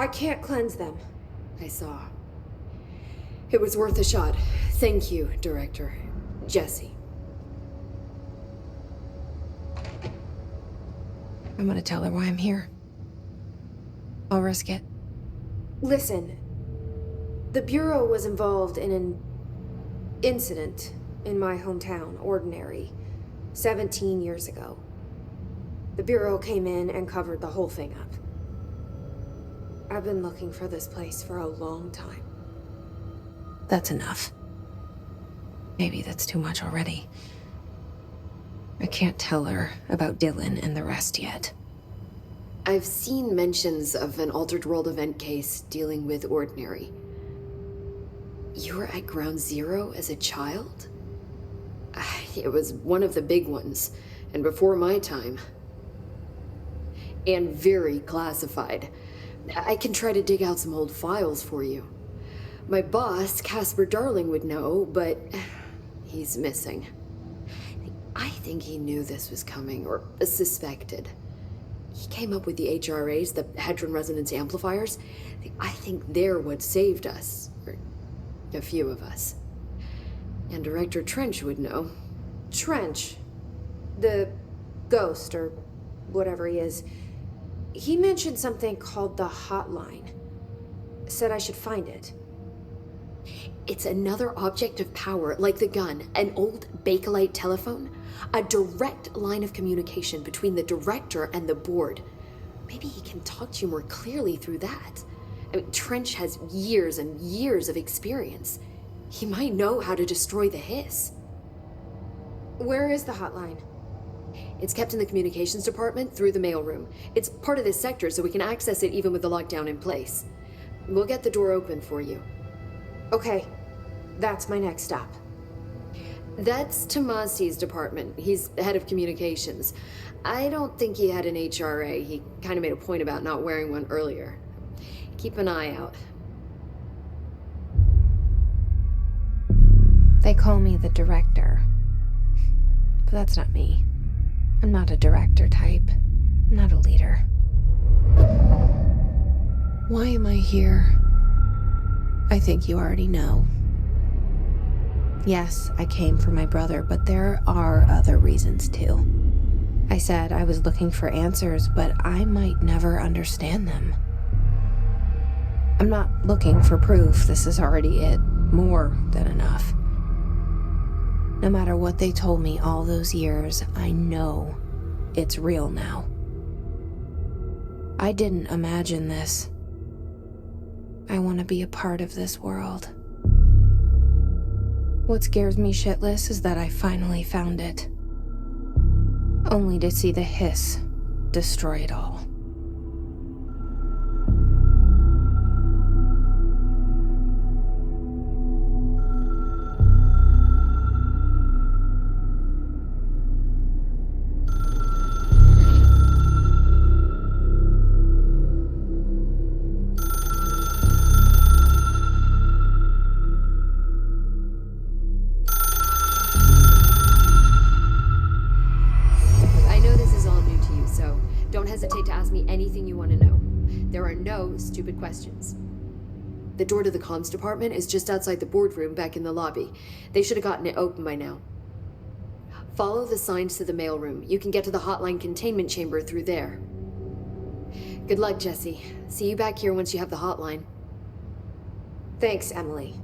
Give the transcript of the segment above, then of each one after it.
I can't cleanse them. I saw. It was worth a shot. Thank you, Director. Jesse. I'm gonna tell her why I'm here. I'll risk it. Listen, the Bureau was involved in an incident in my hometown, Ordinary, 17 years ago. The Bureau came in and covered the whole thing up. I've been looking for this place for a long time. That's enough. Maybe that's too much already. I can't tell her about Dylan and the rest yet. I've seen mentions of an Altered World event case dealing with Ordinary. You were at Ground Zero as a child? It was one of the big ones, and before my time. And very classified. I can try to dig out some old files for you. My boss, Casper Darling, would know, but he's missing. I think he knew this was coming, or suspected. He came up with the HRAs, the Hadron Resonance Amplifiers. I think they're what saved us. Or a few of us. And Director Trench would know. Trench, the ghost, or whatever he is, he mentioned something called the Hotline. Said I should find it. It's another object of power, like the gun, an old Bakelite telephone. A direct line of communication between the director and the board. Maybe he can talk to you more clearly through that. I mean, Trench has years and years of experience. He might know how to destroy the hiss. Where is the hotline? It's kept in the communications department through the mailroom. It's part of this sector, so we can access it even with the lockdown in place. We'll get the door open for you. Okay, that's my next stop. That's Tomasi's department. He's head of communications. I don't think he had an HRA. He kind of made a point about not wearing one earlier. Keep an eye out. They call me the director. But that's not me. I'm not a director type. I'm not a leader. Why am I here? I think you already know. Yes, I came for my brother, but there are other reasons too. I said I was looking for answers, but I might never understand them. I'm not looking for proof. This is already it. More than enough. No matter what they told me all those years, I know it's real now. I didn't imagine this. I want to be a part of this world. What scares me shitless is that I finally found it. Only to see the hiss destroy it all. Stupid questions. The door to the comms department is just outside the boardroom back in the lobby. They should have gotten it open by now. Follow the signs to the mailroom. You can get to the hotline containment chamber through there. Good luck, Jesse. See you back here once you have the hotline. Thanks, Emily.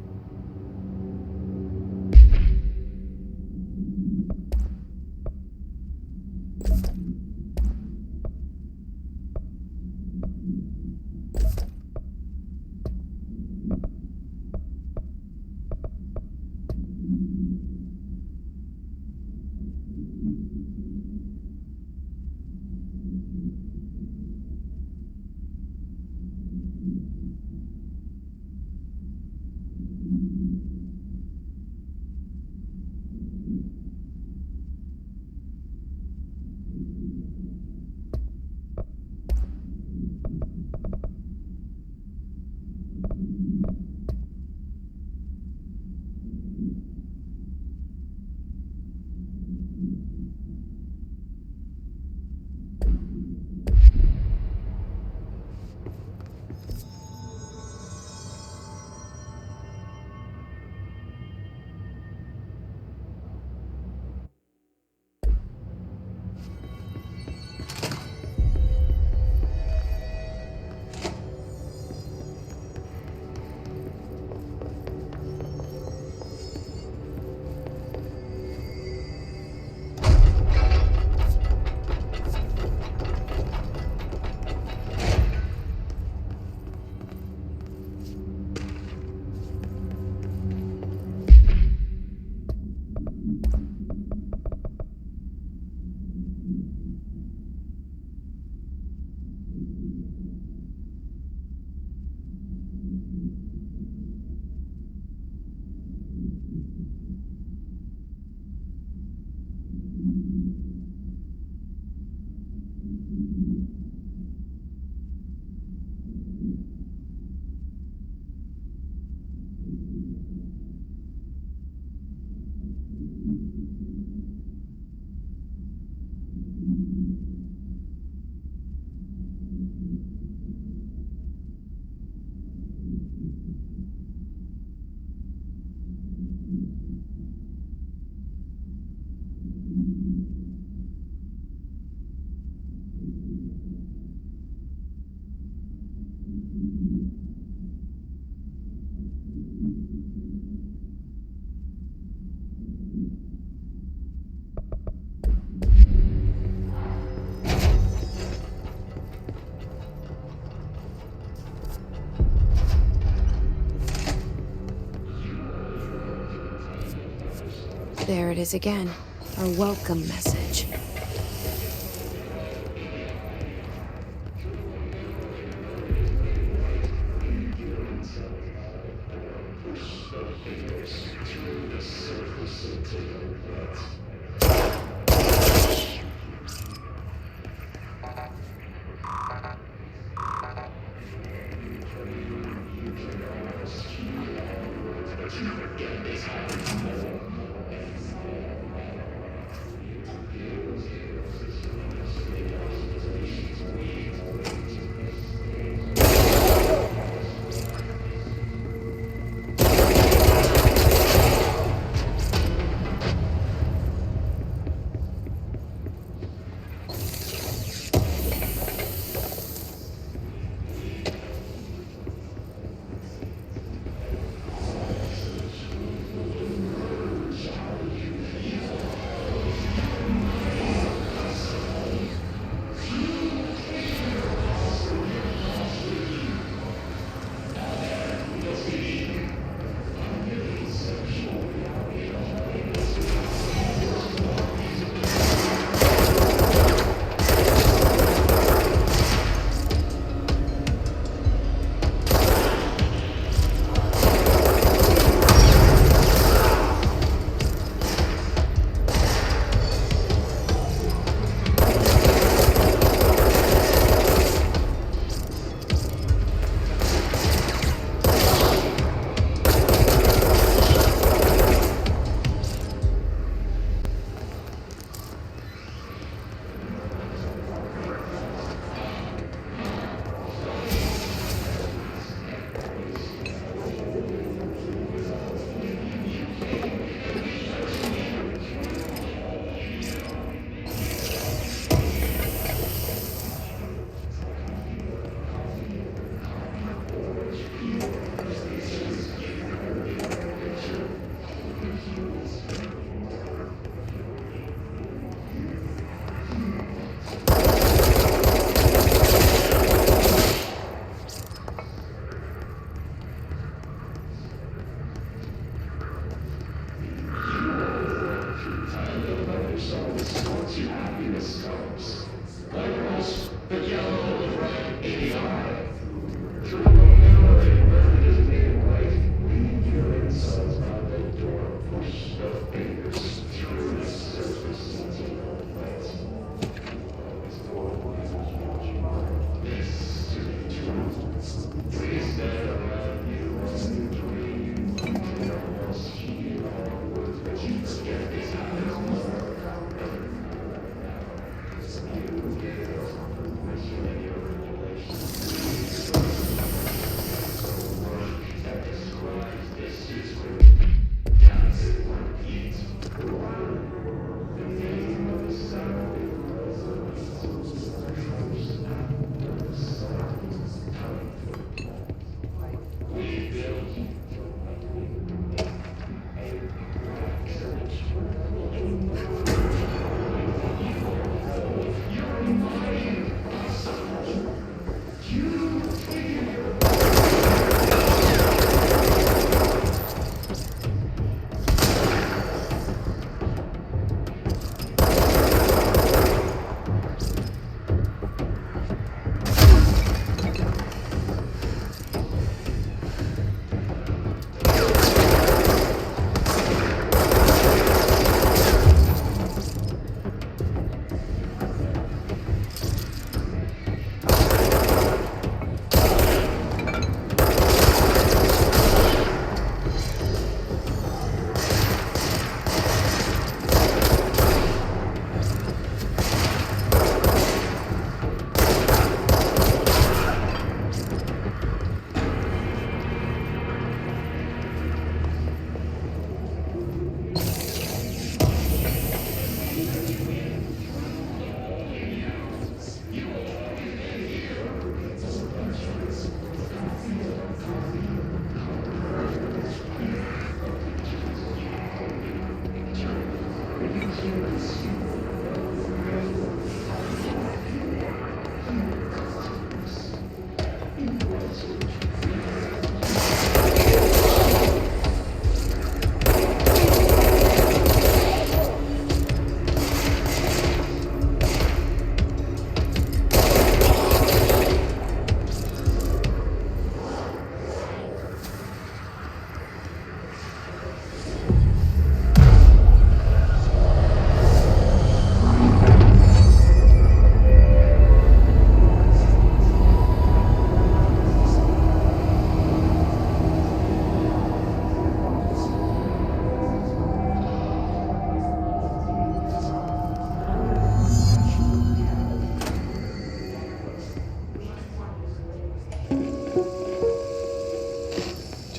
There it is again. Our welcome message.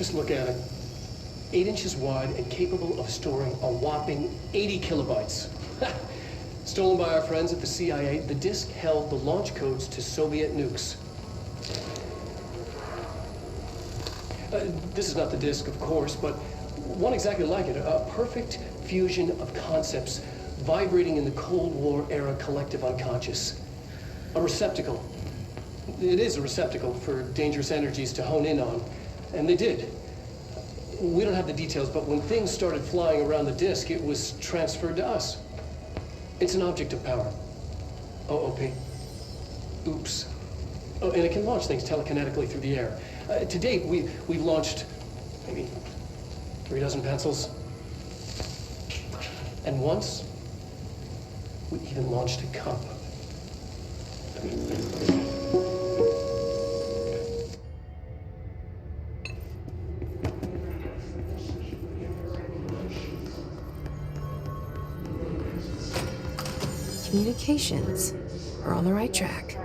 Just look at it. 8 inches wide and capable of storing a whopping 80 kilobytes. Stolen by our friends at the CIA, the disk held the launch codes to Soviet nukes. This is not the disk, of course, but one exactly like it. A perfect fusion of concepts vibrating in the Cold War era collective unconscious. A receptacle. It is a receptacle for dangerous energies to hone in on. And they did. We don't have the details, but when things started flying around the disk, it was transferred to us. It's an object of power. OOP. Oops. Oh, and it can launch things telekinetically through the air. To date, we've launched maybe 3 dozen pencils. And once, we even launched a cup. Communications. We're on the right track.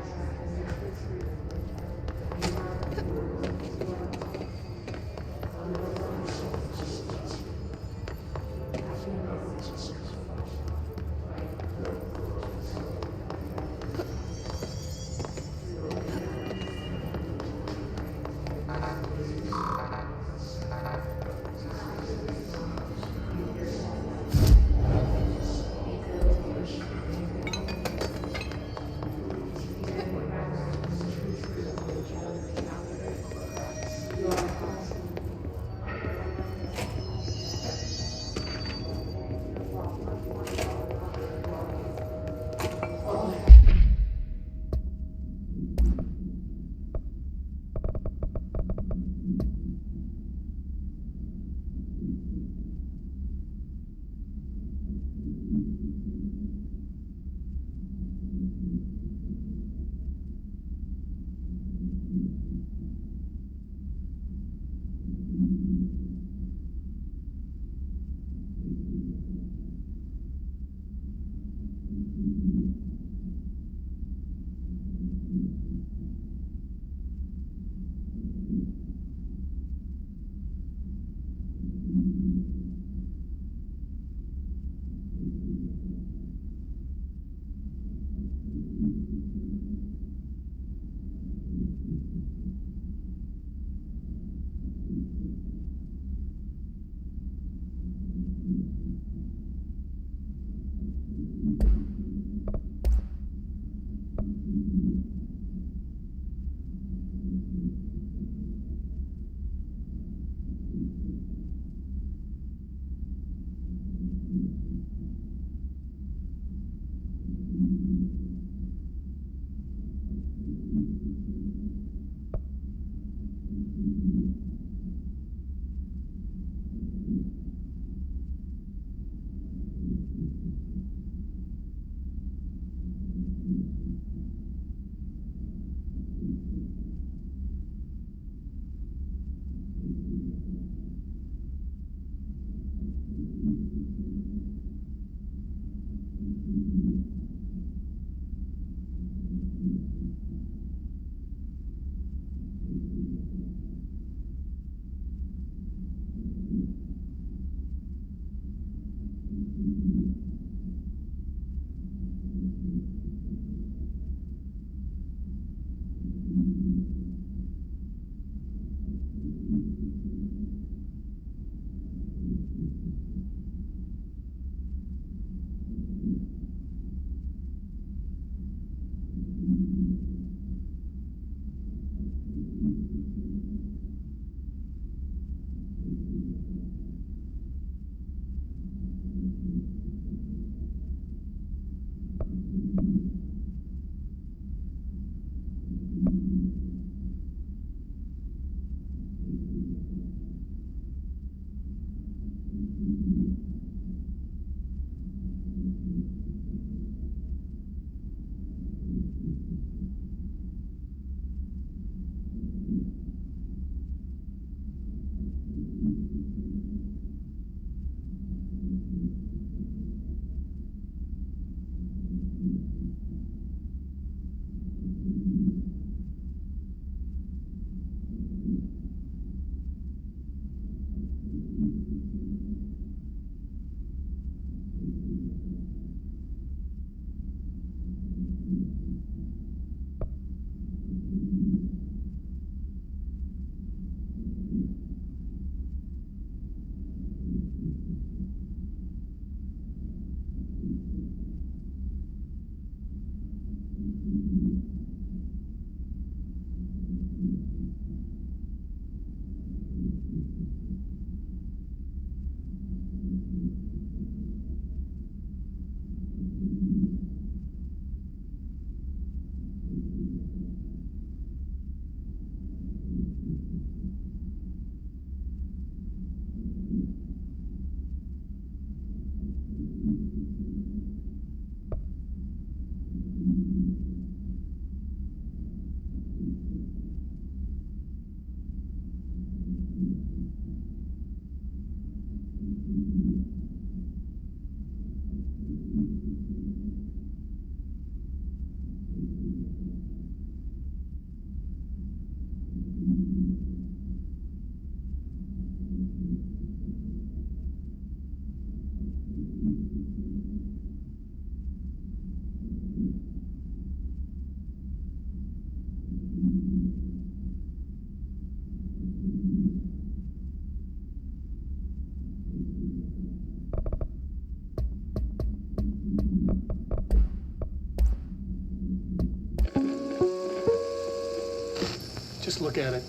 Just look at it.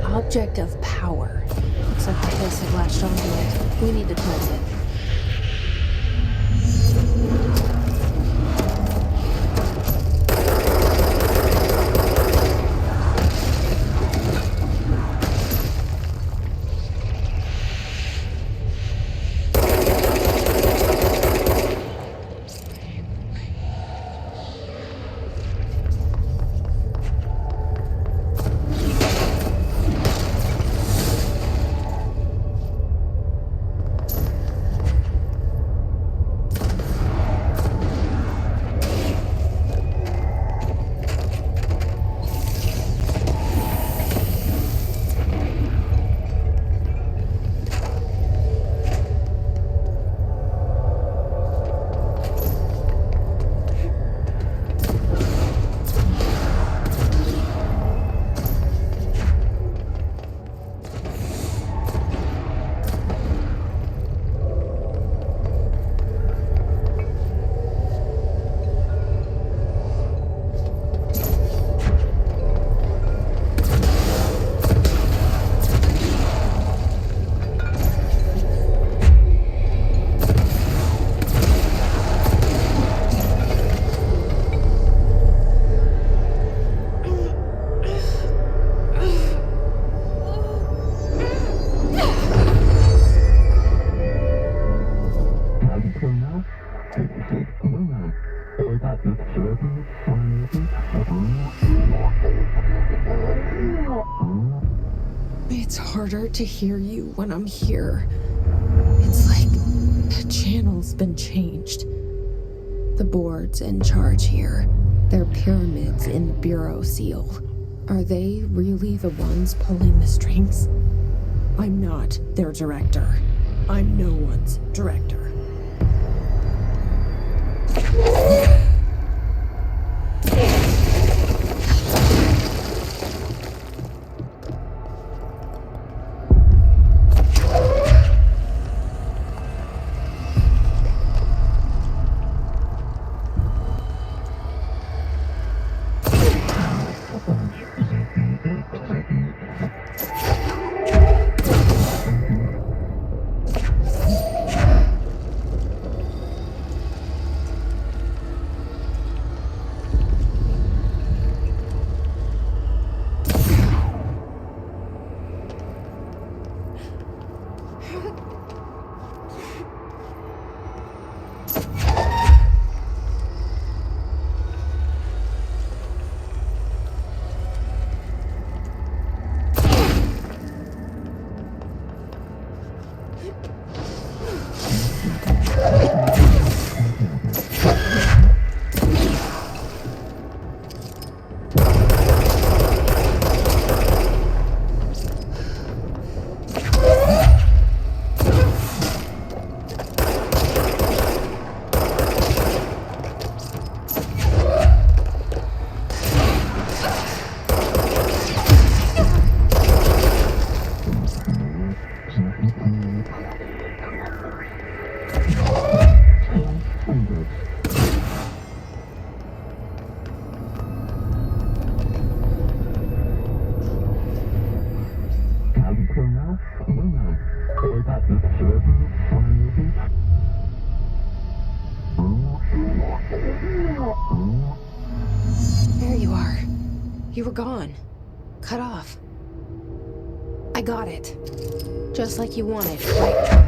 Object of power. Looks like the place had latched onto it. We need to cleanse it. It's harder to hear you when I'm here. It's like the channel's been changed. The board's in charge here. They're pyramids in the Bureau seal. Are they really the ones pulling the strings? I'm not their director. I'm no one's director. There you are. You were gone. Cut off. I got it. Just like you wanted, right?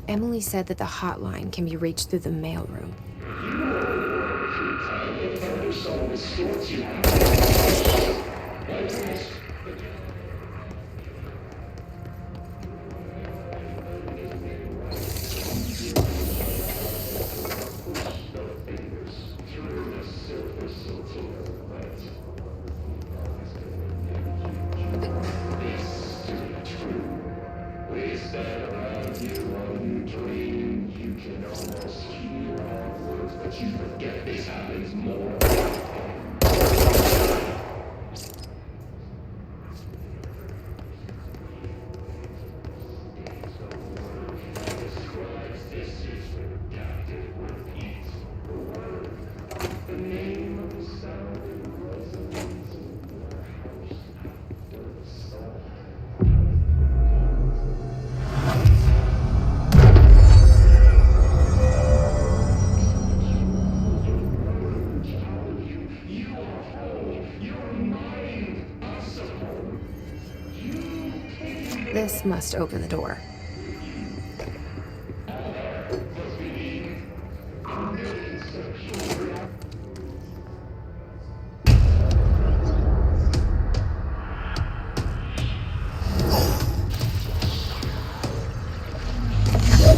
Emily said that the hotline can be reached through the mailroom. This must open the door.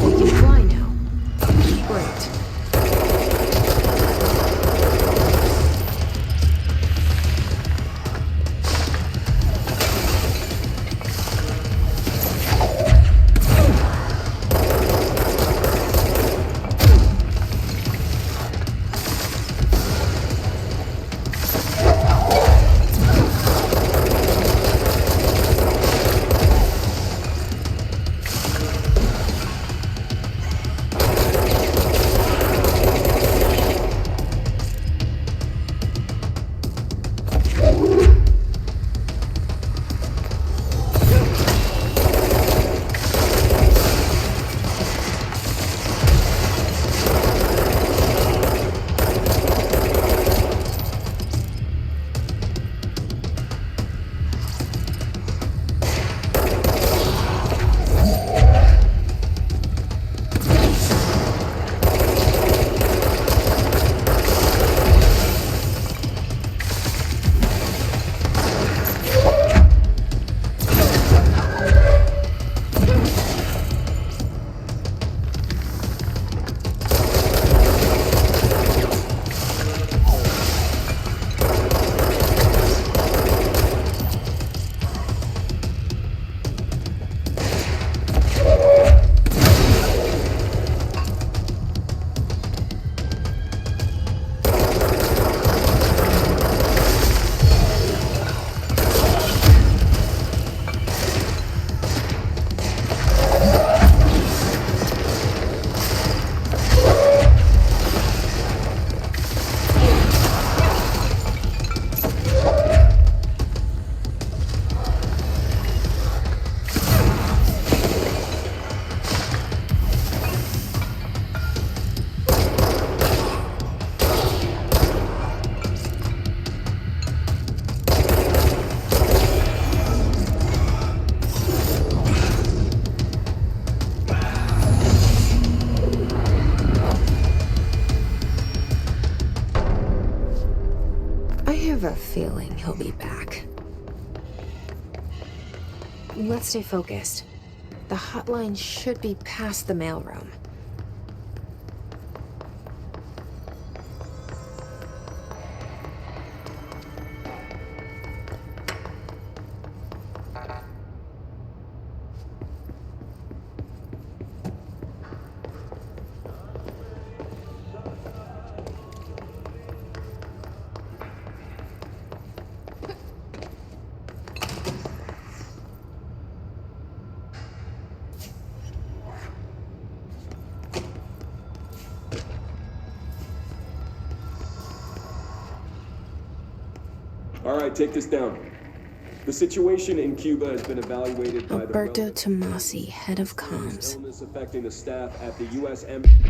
You can fly now. Great. have a feeling he'll be back. Let's stay focused. The hotline should be past the mailroom. All right, take this down. The situation in Cuba has been evaluated by Alberto the Tomasi, head of comms. illness affecting the staff at the U.S. Embassy.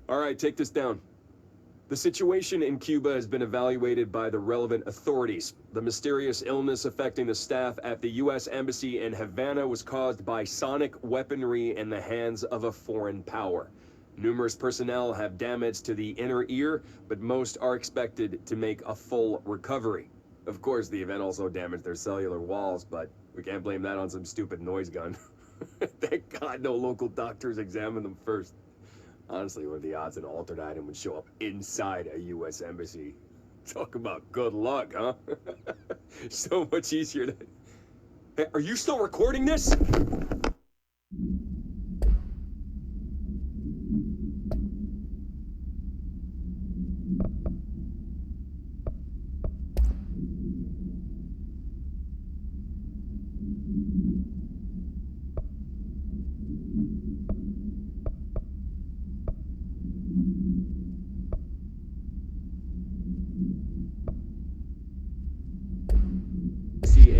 All right, take this down. The situation in Cuba has been evaluated by the relevant authorities. The mysterious illness affecting the staff at the U.S. Embassy in Havana was caused by sonic weaponry in the hands of a foreign power. Numerous personnel have damage to the inner ear, but most are expected to make a full recovery. Of course, the event also damaged their cellular walls, but we can't blame that on some stupid noise gun. Thank God no local doctors examined them first. Honestly, what are the odds an altered item would show up inside a U.S. embassy? Talk about good luck, huh? So much easier to... Hey, are you still recording this?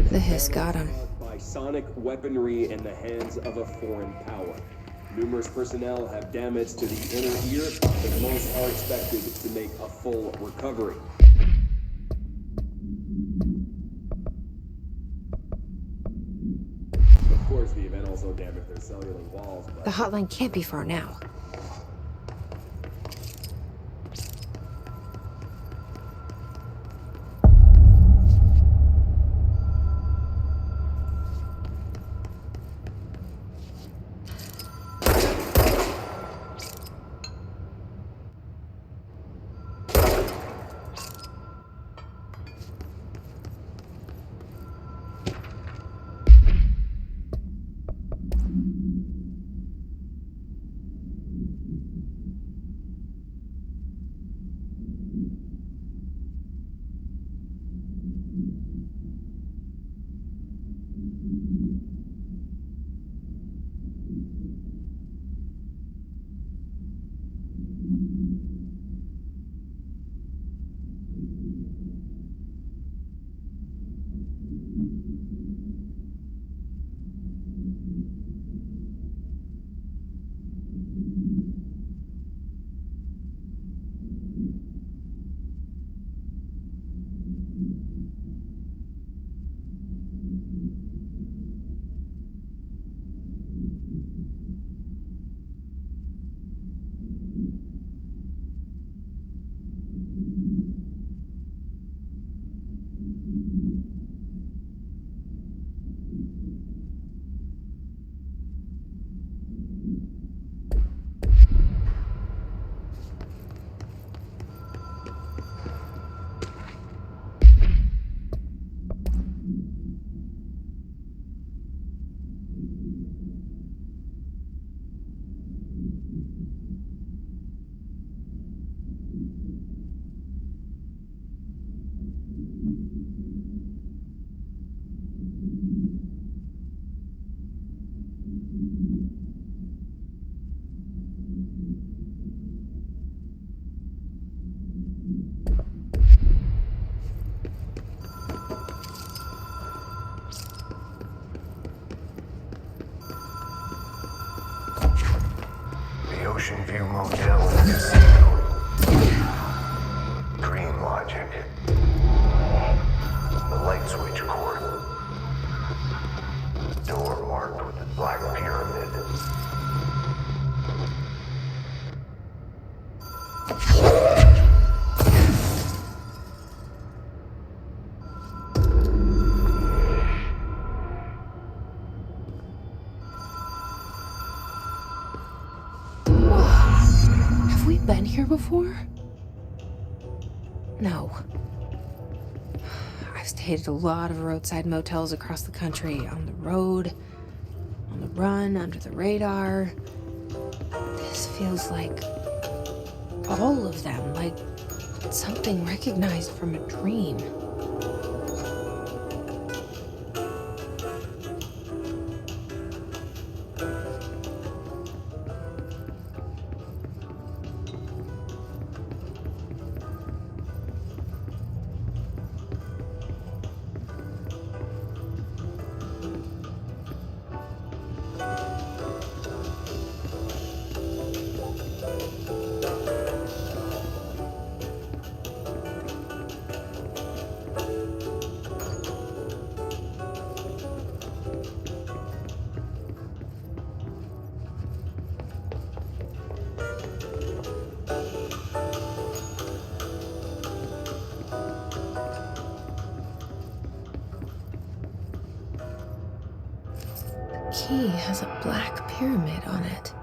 The hiss got him. By sonic weaponry in the hands of a foreign power. Numerous personnel have damage to the inner ear, but most are expected to make a full recovery. Of course, the event also damaged their cellular walls, but... The hotline can't be far now. Ocean View Motel and Casino. Dream Logic. The light switch cord. Door marked with the black pyramid. Been here before? No. I've stayed at a lot of roadside motels across the country, on the road, on the run, under the radar. This feels like all of them, like something recognized from a dream. key has a black pyramid on it.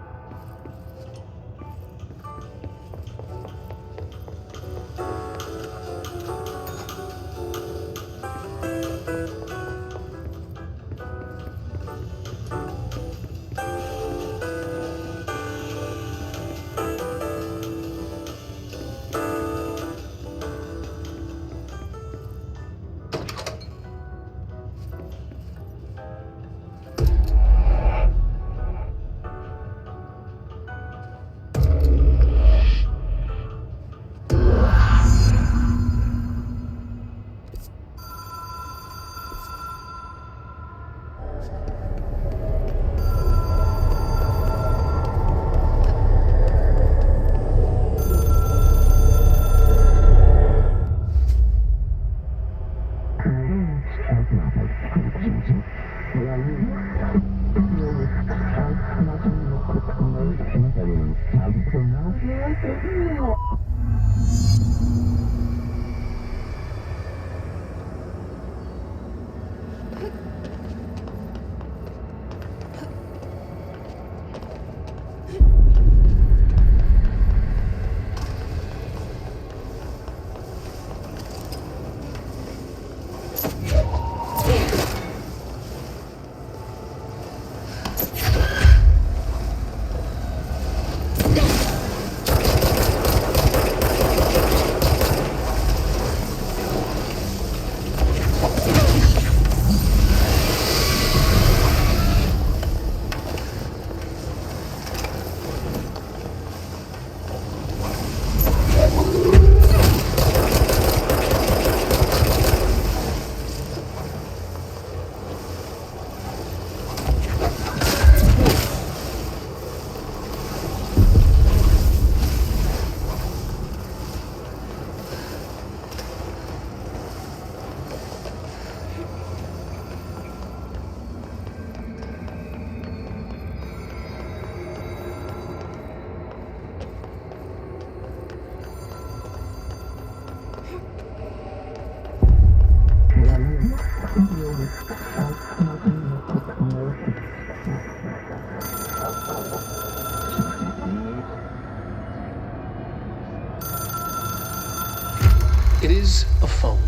It is a phone.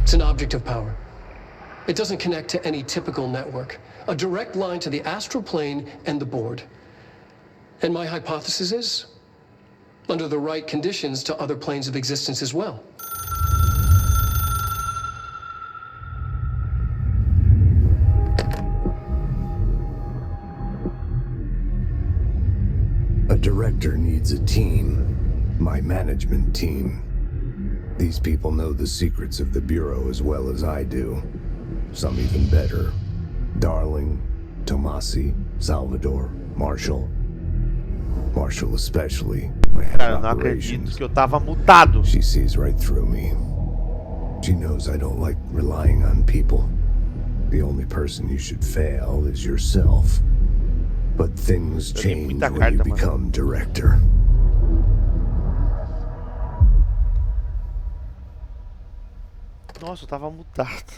It's an object of power. It doesn't connect to any typical network. A direct line to the astral plane and the board. And my hypothesis is, under the right conditions, to other planes of existence as well. A director needs a team. My management team. These people know the secrets of the Bureau as well as I do. Some even better. Darling, Tomasi, Salvador, Marshall. Marshall especially, my head Cara, eu of não acredito operations. que eu tava mutado. She sees right through me. She knows I don't like relying on people. The only person you should fail is yourself. But things Eu li change muita when carta, you mano. become director. Nossa, eu tava mutado.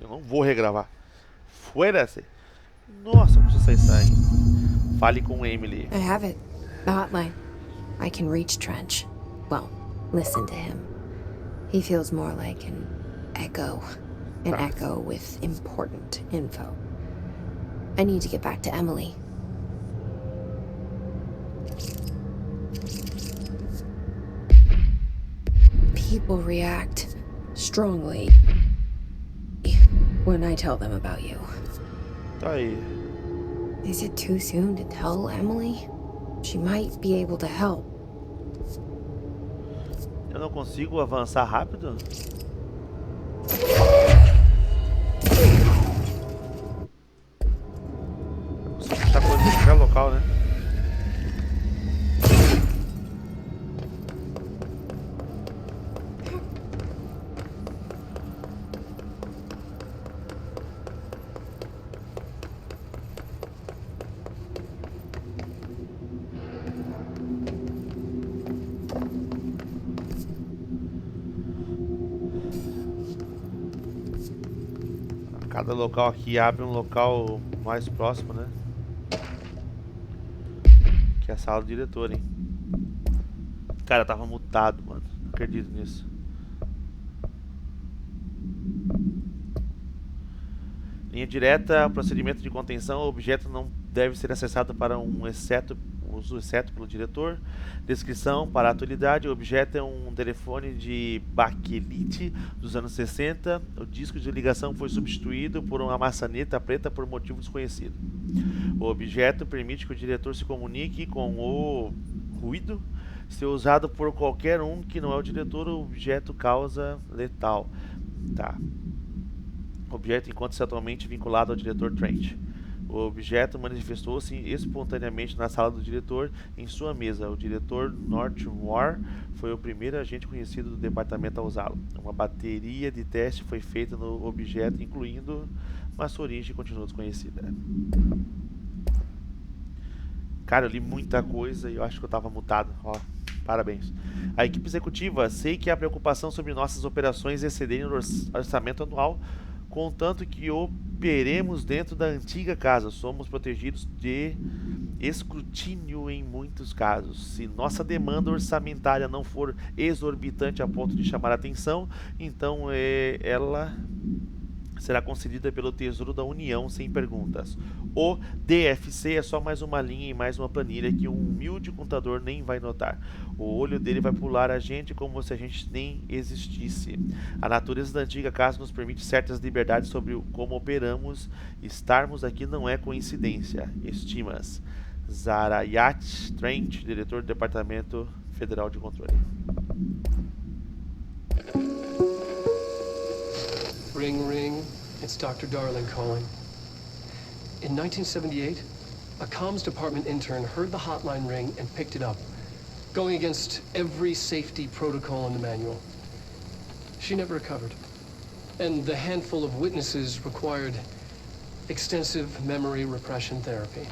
Eu não vou regravar. Fuera-se. Nossa, eu preciso sair saindo. Fale com Emily. I have it. The hotline. I can reach Trench. Well, listen to him. He feels more like an echo. An echo with important info. I need to get back to Emily. People react strongly when I tell them about you. Tá aí. Is it too soon to tell Emily? She might be able to help. Eu não consigo avançar rápido? Tá coisa em qualquer local, né? Cada local aqui abre um local mais próximo, né? Que é a sala do diretor, hein? Cara, tava mutado, mano. Não acredito nisso. Linha direta, procedimento de contenção. O objeto não deve ser acessado para uso exceto pelo diretor. Descrição para a atualidade: o objeto é um telefone de baquelite dos anos 60. O disco de ligação foi substituído por uma maçaneta preta por motivo desconhecido. O objeto permite que o diretor se comunique com o ruído. Se usado por qualquer um que não é o diretor, o objeto causa letal. Tá. O objeto encontra-se atualmente vinculado ao diretor Trent. O objeto manifestou-se espontaneamente na sala do diretor em sua mesa. O diretor Northmore foi o primeiro agente conhecido do departamento a usá-lo. Uma bateria de teste foi feita no objeto, incluindo, mas sua origem continua desconhecida. Cara, eu li muita coisa e eu acho que eu tava mutado. Ó, parabéns. A equipe executiva, sei que a preocupação sobre nossas operações excederem o orçamento anual, contanto que operemos dentro da antiga casa. Somos protegidos de escrutínio em muitos casos. Se nossa demanda orçamentária não for exorbitante a ponto de chamar a atenção, então ela será concedida pelo Tesouro da União sem perguntas. O DFC é só mais uma linha em mais uma planilha que um humilde contador nem vai notar. O olho dele vai pular a gente como se a gente nem existisse. A natureza da antiga casa nos permite certas liberdades sobre como operamos. Estarmos aqui não é coincidência. Estimas. Zarayat Trent, diretor do Departamento Federal de Controle. Ring, ring. It's Dr. Darling calling. In 1978, a comms department intern heard the hotline ring and picked it up, going against every safety protocol in the manual. She never recovered, and the handful of witnesses required extensive memory repression therapy.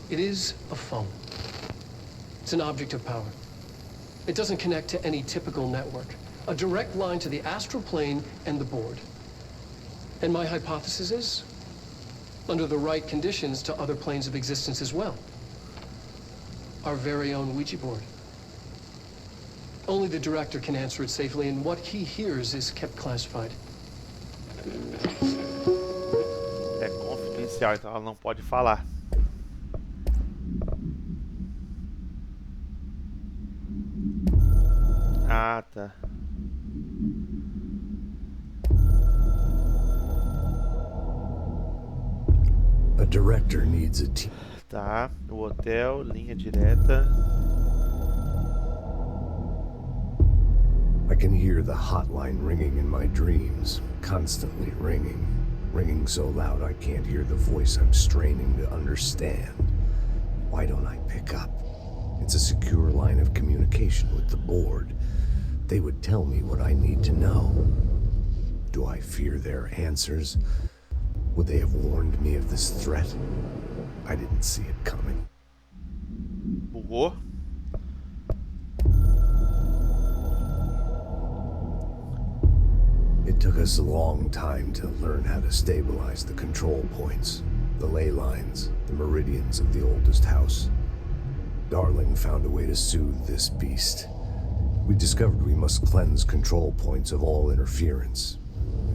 It is a phone. It's an object of power. It doesn't connect to any typical network. A direct line to the astral plane and the board. And my hypothesis is, under the right conditions, to other planes of existence as well. Our very own Ouija board. Only the director can answer it safely, and what he hears is kept classified. É confidencial, então ela não pode falar. Ah, tá. A director needs a team. Tá, o hotel, linha direta. I can hear the hotline ringing in my dreams, constantly ringing. Ringing so loud I can't hear the voice I'm straining to understand. Why don't I pick up? It's a secure line of communication with the board. They would tell me what I need to know. Do I fear their answers? Would they have warned me of this threat? I didn't see it coming. Bugou. It took us a long time to learn how to stabilize the control points, the ley lines, the meridians of the oldest house. Darling found a way to soothe this beast. We discovered we must cleanse control points of all interference.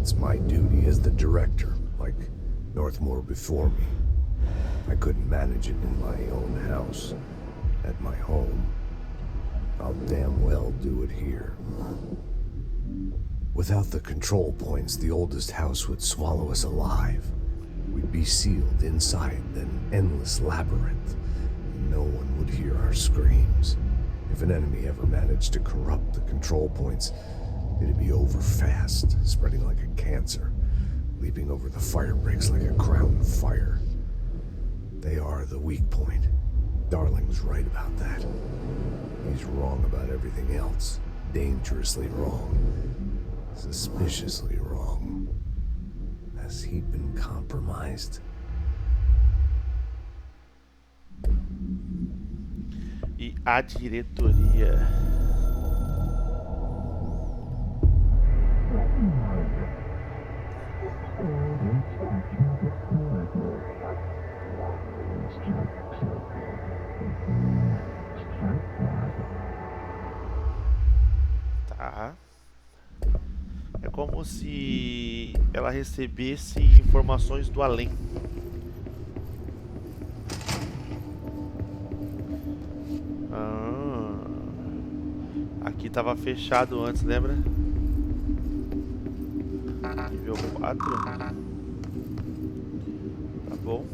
It's my duty as the director, like Northmore before me. I couldn't manage it in my own house, at my home. I'll damn well do it here. Without the control points, the oldest house would swallow us alive. We'd be sealed inside an endless labyrinth, and no one would hear our screams. If an enemy ever managed to corrupt the control points, it'd be over fast, spreading like a cancer, leaping over the fire breaks like a crown of fire. They are the weak point. Darling was right about that. He's wrong about everything else. Dangerously wrong. Suspiciously wrong. Has he been compromised? E a diretoria. Tá. É como se ela recebesse informações do além. Aqui tava fechado antes, lembra? Nível 4. Tá bom.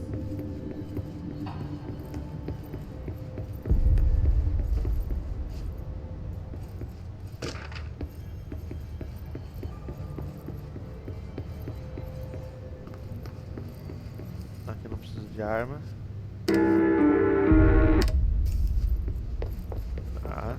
Aqui não preciso de arma. Tá.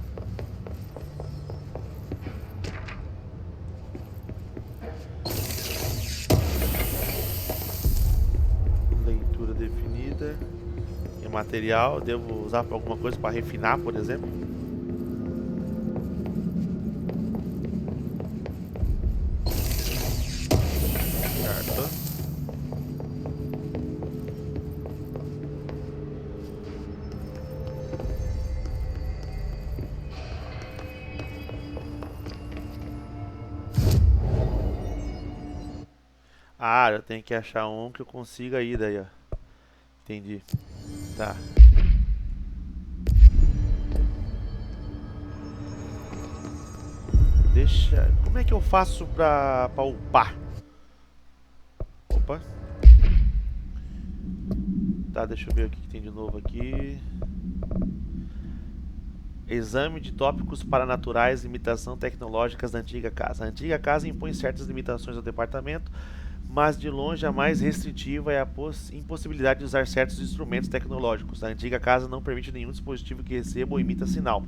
Leitura definida. E material, devo usar para alguma coisa para refinar, por exemplo? Certo. Ah, eu tenho que achar um que eu consiga ir daí, ó. Entendi. Tá. Deixa... Como é que eu faço pra upar? Opa. Tá, deixa eu ver o que tem de novo aqui. Exame de tópicos paranaturais e imitação tecnológicas da antiga casa. A antiga casa impõe certas limitações ao departamento, mas de longe a mais restritiva é a impossibilidade de usar certos instrumentos tecnológicos. A antiga casa não permite nenhum dispositivo que receba ou emita sinal.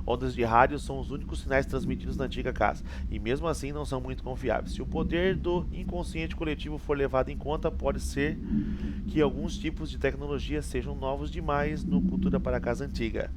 Ondas de rádio são os únicos sinais transmitidos na antiga casa, e mesmo assim não são muito confiáveis. Se o poder do inconsciente coletivo for levado em conta, pode ser que alguns tipos de tecnologia sejam novos demais no cultura para a casa antiga.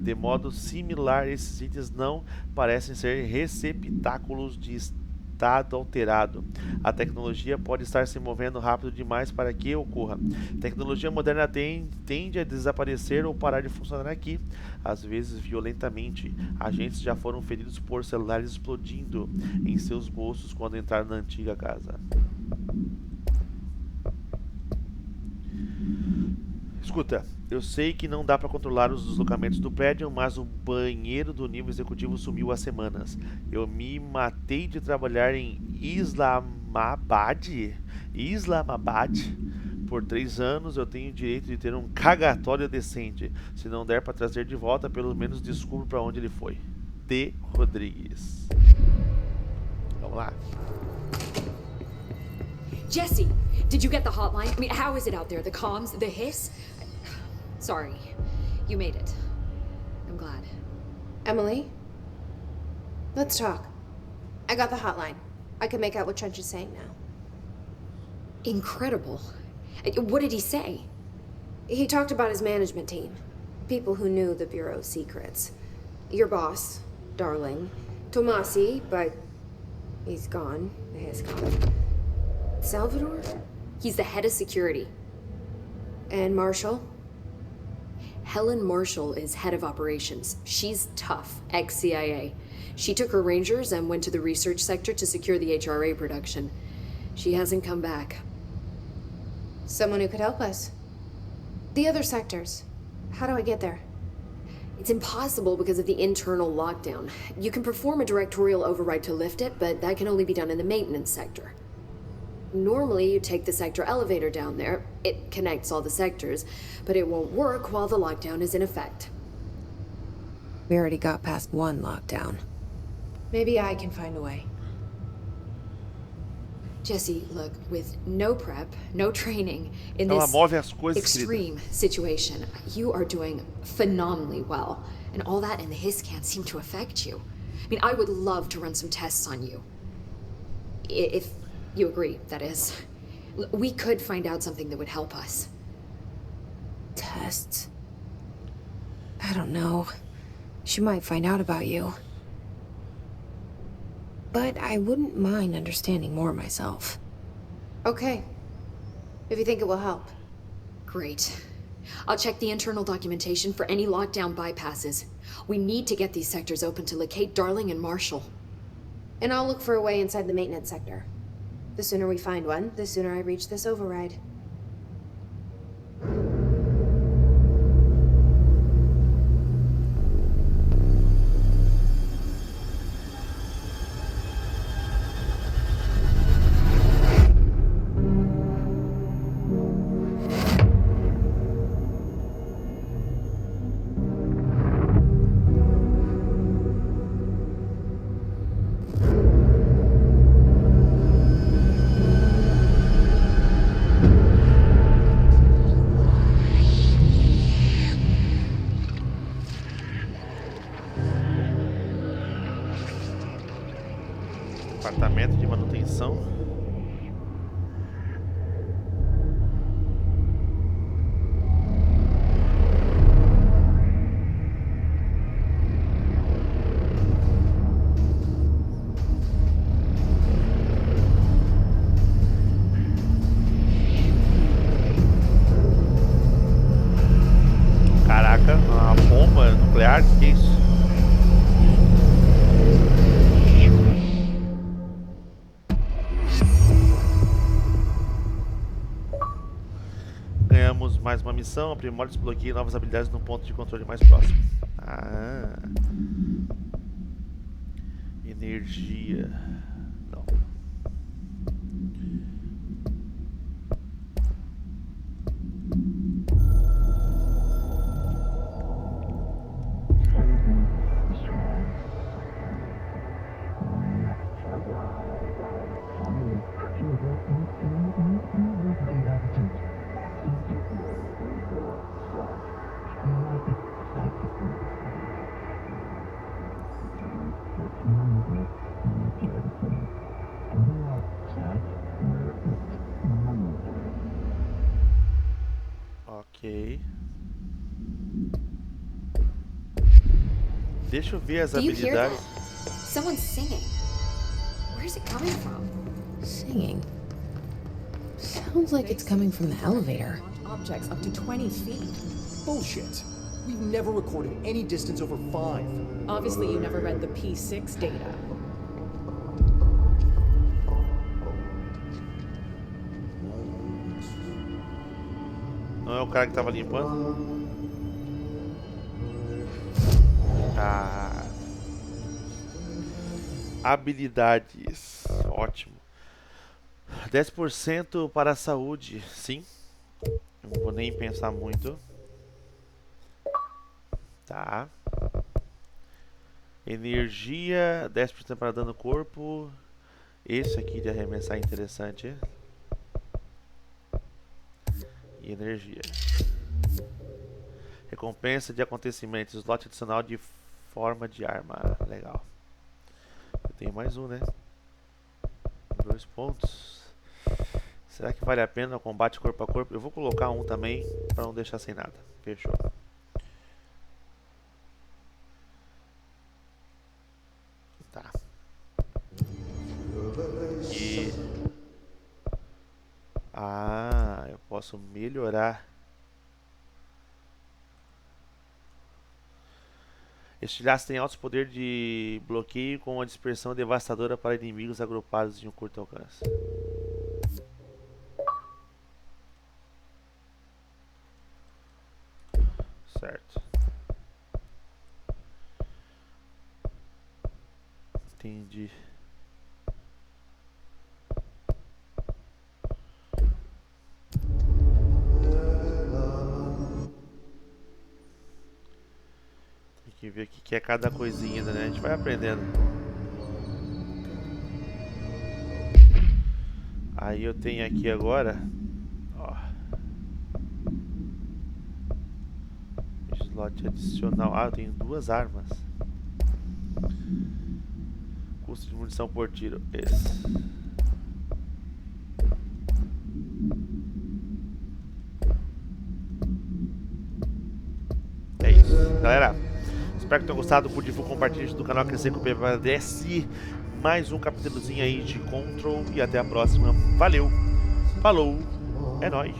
De modo similar, esses itens não parecem ser receptáculos de estado alterado. A tecnologia pode estar se movendo rápido demais para que ocorra. A tecnologia moderna tende a desaparecer ou parar de funcionar aqui, às vezes violentamente. Agentes já foram feridos por celulares explodindo em seus bolsos quando entraram na antiga casa. Escuta, eu sei que não dá para controlar os deslocamentos do prédio, mas o banheiro do nível executivo sumiu há semanas. Eu me matei de trabalhar em Islamabad por 3 anos. Eu tenho o direito de ter um cagatório decente. Se não der para trazer de volta, pelo menos descubro para onde ele foi. D. Rodrigues. Vamos lá. Jesse, did you get the hotline? I mean, how is it out there? The comms, the hiss? Sorry, you made it. I'm glad. Emily? Let's talk. I got the hotline. I can make out what Trench is saying now. Incredible. What did he say? He talked about his management team. People who knew the Bureau's secrets. Your boss, Darling. Tomasi, but he's gone. The hiss gone. Salvador? He's the head of security. And Marshall? Helen Marshall is head of operations. She's tough, ex-CIA. She took her Rangers and went to the research sector to secure the HRA production. She hasn't come back. Someone who could help us. The other sectors. How do I get there? It's impossible because of the internal lockdown. You can perform a directorial override to lift it, but that can only be done in the maintenance sector. Normally, you take the sector elevator down there. It connects all the sectors, but it won't work while the lockdown is in effect. We already got past one lockdown. Maybe I can find a way. Jesse, look, with no prep, no training, in Ela this move as coisas, extreme querida. situation, you are doing phenomenally well. And all that in the hiss can't seem to affect you. I mean, I would love to run some tests on you. If you agree, that is. We could find out something that would help us. Tests? I don't know. She might find out about you. But I wouldn't mind understanding more myself. Okay. If you think it will help. Great. I'll check the internal documentation for any lockdown bypasses. We need to get these sectors open to locate Darling and Marshall. And I'll look for a way inside the maintenance sector. The sooner we find one, the sooner I reach this override. Departamento de manutenção. Caraca, uma bomba nuclear, que é isso? Ganhamos mais uma missão, aprimora e desbloqueie novas habilidades no ponto de controle mais próximo. Ah. Energia. Não. Ok. Deixa eu ver as Do you hear that? habilidades. Someone's singing. Where's it coming from? Singing. Sounds like it's coming from the elevator. Objects up to 20 feet. Bullshit. We've never recorded any distance over 5. Obviously, you never read the P6 data. Não é o cara que tava limpando? Ah. Habilidades. Ótimo. 10% para a saúde. Sim. Não vou nem pensar muito. Tá. Energia. 10% para dano no corpo. Esse aqui de arremessar é interessante. E energia. Recompensa de acontecimentos. Slot adicional de forma de arma. Legal. Eu tenho mais um, né? 2 pontos. Será que vale a pena o combate corpo a corpo? Eu vou colocar um também para não deixar sem nada. Fechou. Tá. E... ah, eu posso melhorar. Estilhaço tem altos poder de bloqueio com uma dispersão devastadora para inimigos agrupados em um curto alcance. Certo. Entendi. Tem que ver o que é cada coisinha, né? A gente vai aprendendo. Aí eu tenho aqui agora, ó, slot adicional. Ah, eu tenho 2 armas. Custo de munição por tiro. Esse. É isso, galera. Espero que tenham gostado. Curte, divulgue, compartilhe do canal crescer com o Peibou. Desce mais um capítulozinho aí de Control. E até a próxima. Valeu. Falou. É nóis.